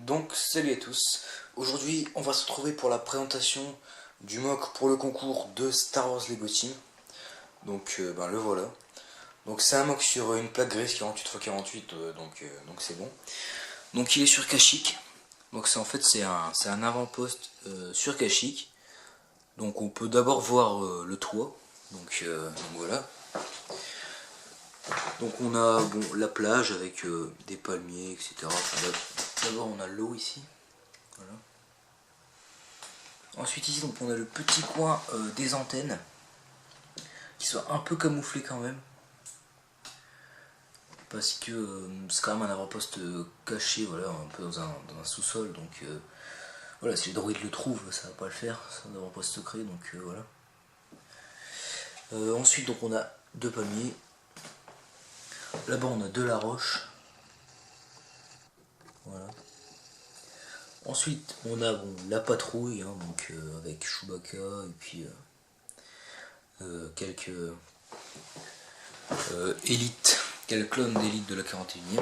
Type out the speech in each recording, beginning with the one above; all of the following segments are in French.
Donc salut à tous, aujourd'hui on va se retrouver pour la présentation du mock pour le concours de Star Wars Lego Team. Donc le voilà. Donc c'est un mock sur une plaque grise 48x48, donc c'est bon. Donc il est sur Kashyyyk. Donc c'est en fait c'est un avant-poste sur Kashyyyk. Donc on peut d'abord voir le toit. Donc voilà. Donc on a la plage avec des palmiers, etc. D'abord on a l'eau ici. Voilà. Ensuite ici donc on a le petit coin des antennes qui sont un peu camouflés quand même parce que c'est quand même un avant-poste caché, voilà, un peu dans un sous-sol, donc voilà, si les droïdes le trouvent ça va pas le faire, c'est un avant-poste secret, donc voilà. Ensuite donc on a deux palmiers, là-bas on a de la roche, voilà. Ensuite on a la patrouille, hein, donc avec Chewbacca et puis quelques élites, quelques clones d'élite de la 41e.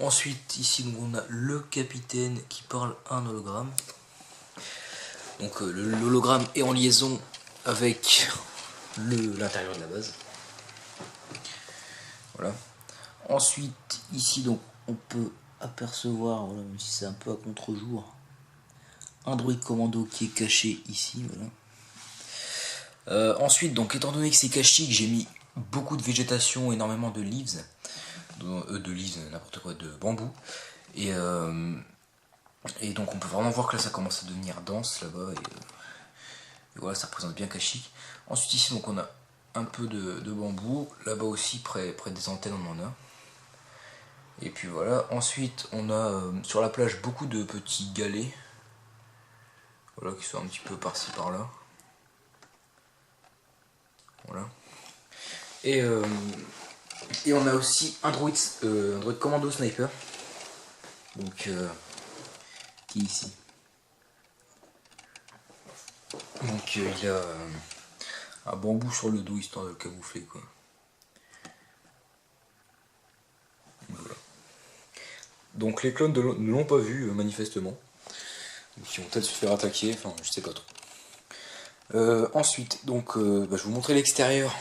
Ensuite ici donc, on a le capitaine qui parle à un hologramme. Donc l'hologramme est en liaison avec l'intérieur de la base. Voilà. Ensuite ici donc on peut apercevoir, voilà, même si c'est un peu à contre-jour, un droïde commando qui est caché ici, voilà. Ensuite, donc étant donné que c'est Kashyyyk, j'ai mis beaucoup de végétation, énormément de leaves, n'importe quoi, de bambou, et donc on peut vraiment voir que là ça commence à devenir dense là-bas, et voilà, ça représente bien Kashyyyk. Ensuite ici donc on a un peu de bambou, là-bas aussi près des antennes on en a. Et puis voilà, ensuite on a sur la plage beaucoup de petits galets, voilà, qui sont un petit peu par-ci par-là. Voilà. Et on a aussi un droïde commando sniper, donc qui est ici. Donc il a un bambou sur le dos histoire de le camoufler, quoi. Voilà. Donc les clones ne l'ont pas vu manifestement. Donc ils vont peut-être se faire attaquer, enfin je sais pas trop. Ensuite, donc je vais vous montrer l'extérieur.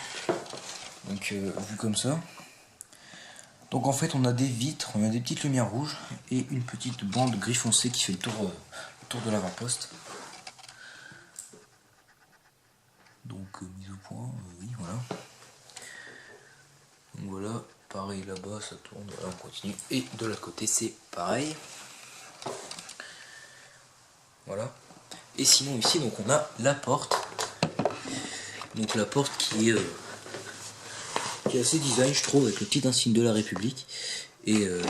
Donc vu comme ça. Donc en fait on a des vitres, on a des petites lumières rouges et une petite bande gris foncé qui fait le tour de l'avant-poste. Donc mise au point, oui, voilà. Donc voilà, pareil là-bas ça tourne, voilà, on continue. Et de l'autre côté c'est pareil. Voilà. Et sinon ici donc on a la porte. Donc la porte qui est assez design, je trouve, avec le petit insigne de la République et des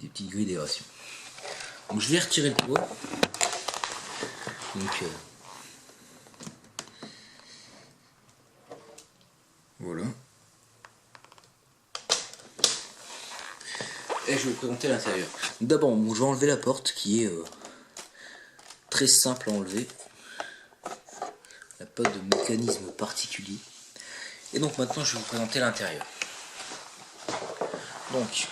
petites grilles d'aération. Donc je vais retirer le toit. Donc voilà. Et je vais vous présenter l'intérieur. D'abord, je vais enlever la porte qui est très simple à enlever. Elle n'a pas de mécanisme particulier. Et donc maintenant, je vais vous présenter l'intérieur. Donc,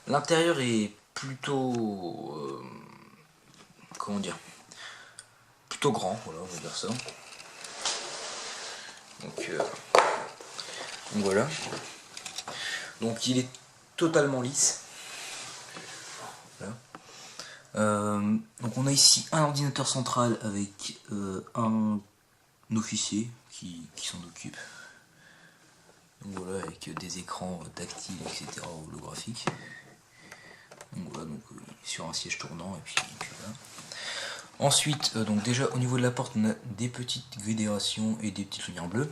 l'intérieur est plutôt... comment dire, plutôt grand, voilà, on va dire ça. Donc voilà. Donc il est totalement lisse. Voilà. Donc on a ici un ordinateur central avec un officier qui s'en occupe. Donc voilà, avec des écrans tactiles, etc. holographiques. Donc voilà, donc sur un siège tournant et puis voilà. Ensuite, donc déjà au niveau de la porte, on a des petites grilles d'aération et des petites lumières bleues.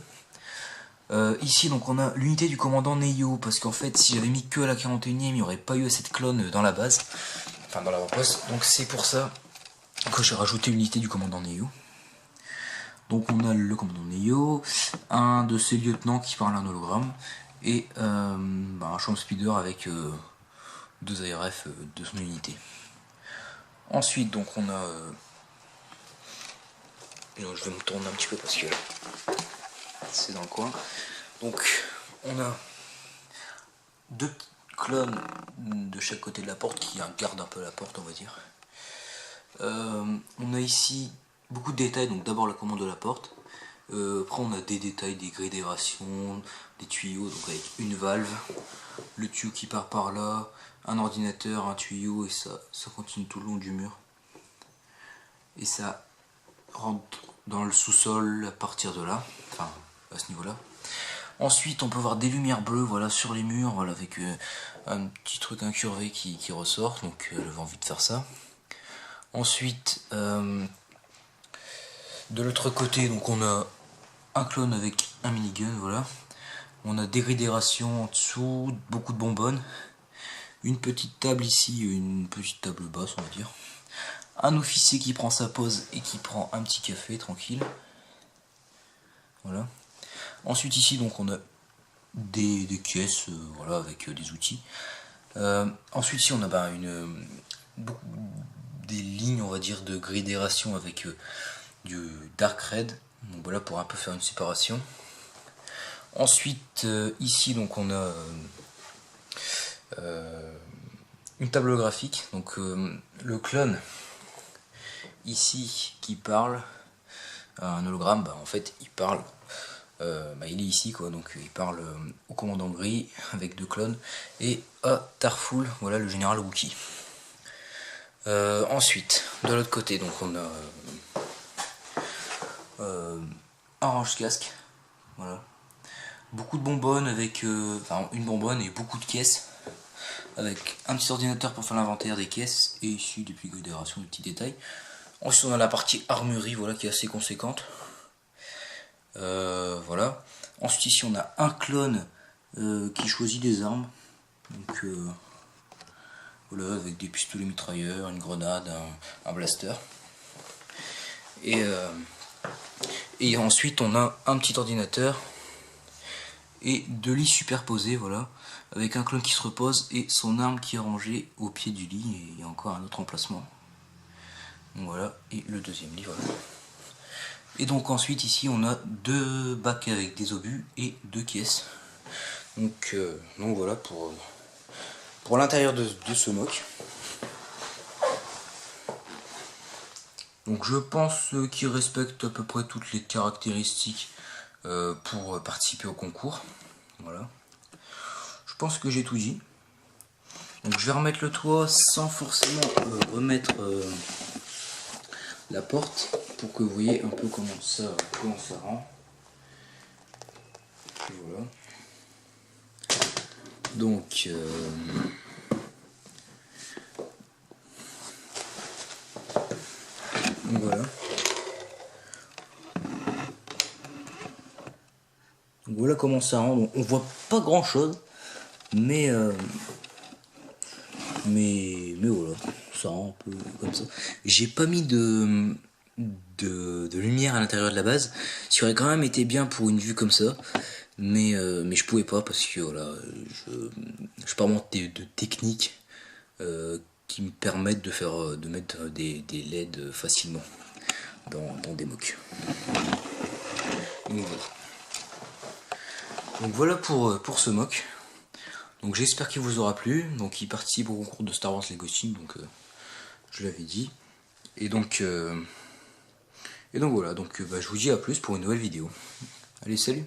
Ici donc on a l'unité du commandant Neyo, parce qu'en fait si j'avais mis que à la 41e il n'y aurait pas eu assez de clones dans la base, enfin dans l'avant-poste, donc c'est pour ça que j'ai rajouté l'unité du commandant Neyo. Donc on a le commandant Neyo, un de ses lieutenants qui parle à un hologramme, et un champ speeder avec deux ARF de son unité. Ensuite donc on a... non, je vais me tourner un petit peu parce que c'est dans le coin. Donc on a deux clones de chaque côté de la porte qui gardent un peu la porte, on va dire. On a ici beaucoup de détails, donc d'abord la commande de la porte. Après on a des détails, des grilles d'aération, des tuyaux, donc avec une valve, le tuyau qui part par là, un ordinateur, un tuyau, et ça continue tout le long du mur. Et ça rentre dans le sous-sol à partir de là, enfin à ce niveau-là. Ensuite on peut voir des lumières bleues, voilà, sur les murs, voilà, avec un petit truc incurvé qui ressort, donc j'avais envie de faire ça. Ensuite de l'autre côté, donc on a un clone avec un minigun, voilà. On a des grilles d'aération en dessous, beaucoup de bonbonnes, une petite table ici, une petite table basse on va dire, un officier qui prend sa pause et qui prend un petit café tranquille, voilà. Ensuite ici donc on a des caisses, voilà, avec des outils. Ensuite ici on a des lignes, on va dire, de grilles d'aération avec du dark red, donc voilà, pour un peu faire une séparation. Ensuite ici donc on a une table graphique, donc le clone ici qui parle, un hologramme, en fait il parle, il est ici quoi, donc il parle au commandant gris avec deux clones, et à Tarful, voilà, le général Wookie. Ensuite de l'autre côté donc on a un range-casque, voilà, beaucoup de bonbonnes avec une bonbonne et beaucoup de caisses, avec un petit ordinateur pour faire l'inventaire des caisses, et ici des petites considérations, des petits détails. Ensuite on a la partie armurerie, voilà, qui est assez conséquente. Voilà. Ensuite ici on a un clone qui choisit des armes, donc voilà, avec des pistolets mitrailleurs, une grenade, un blaster. Et ensuite on a un petit ordinateur et deux lits superposés, voilà, avec un clone qui se repose et son arme qui est rangée au pied du lit, et il y a encore un autre emplacement. Donc voilà, et le deuxième lit, voilà. Et donc ensuite ici on a deux bacs avec des obus et deux caisses. Donc voilà pour l'intérieur de ce mock. Donc je pense qu'il respecte à peu près toutes les caractéristiques pour participer au concours. Voilà. Je pense que j'ai tout dit. Donc je vais remettre le toit sans forcément remettre la porte, pour que vous voyez un peu comment ça rend. Et voilà. Donc voilà. Donc voilà comment ça rend. Donc on voit pas grand chose, mais voilà, ça rend un peu comme ça. J'ai pas mis de lumière à l'intérieur de la base, ce qui aurait quand même été bien pour une vue comme ça, mais je pouvais pas, parce que voilà, je parlemente de techniques qui me permettent de mettre des LED facilement dans des mocks. Donc voilà pour ce mock. Donc j'espère qu'il vous aura plu. Donc il participe au concours de Star Wars Lego Team, donc je l'avais dit. Et donc voilà, donc je vous dis à plus pour une nouvelle vidéo. Allez, salut!